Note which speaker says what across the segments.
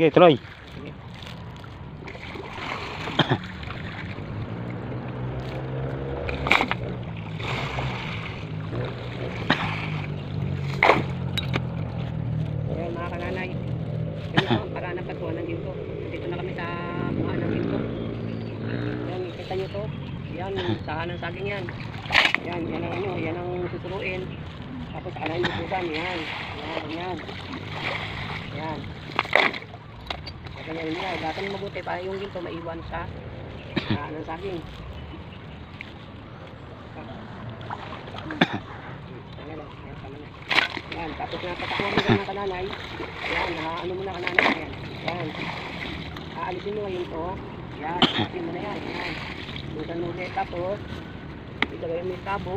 Speaker 1: Sige, tuloy.
Speaker 2: Sige. Ayan mga kananay. Ganito ang paraan ng pagkuha ng ginto. Dito na kami sa kuha ng ginto. Ayan, kita nyo to. Yan, sahan ng saging yan. Yan, yan ang ano, yan ang susuruin. Tapos alayin yung pusan, yan. Yan, yan. Yan. Ganyan niya, gatan mabuti para yung ginto maiwan sa sahan ng saging. Yan, tapos napatakuha mo ng kananay. Yan, ano mo na kananay. Yan, yan. Aalisin mo ngayon to. Yan, aalisin mo na yan. Yan. Busan mo ulit. Tapos, ilagay mo yung tabo.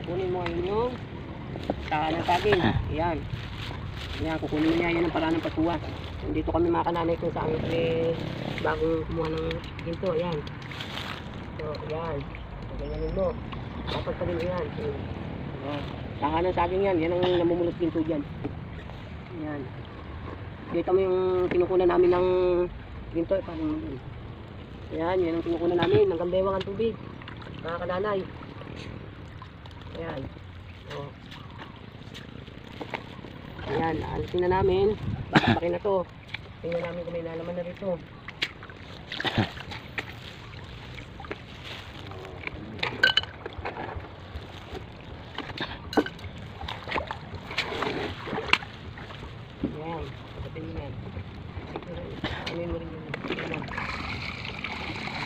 Speaker 2: Kukunin mo ngayon yung sahan ng saging. Yan. Yan, kukunin mo niya. Yan ang paraan ng pagkuha. Dito kami mga kananay kung saan kami bagong kumuha ng ginto. Yan. So, yan. Ganyanin mo. Tapos pa rin yan. Yan. Sahan ng saging yan. Yan ang namumulot ginto dyan. Yan. Dito mo yung kinukunan namin ng ginto. Yan. Yan ang kinukunan namin ng gambewang ang tubig. Mga kananay. Yan. O. Yan. Alisin na namin. Bakbakin na to. Tingnan namin kung may nalaman na rito. Yan. Pagkatin mo yan. Anuin mo rin yun. Yan.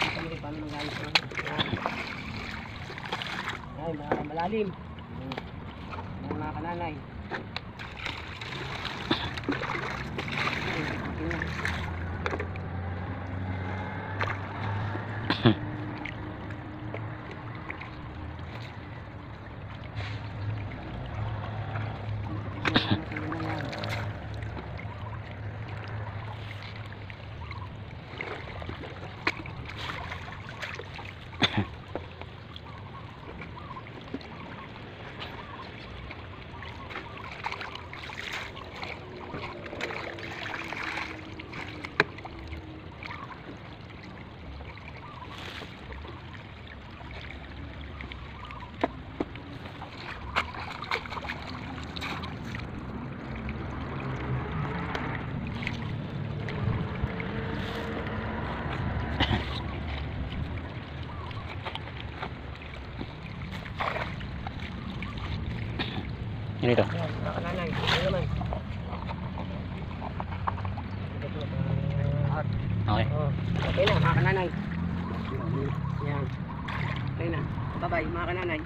Speaker 2: Kita mo rin paano nangayos na. Yan. Yan. Malalim. Yan mga kananay.
Speaker 1: Yan ito.
Speaker 2: Yan, mga kananay. Ano naman?
Speaker 1: Okay.
Speaker 2: Oh, okay na, mga kananay. Yan. Okay na. Bye-bye, mga kananay.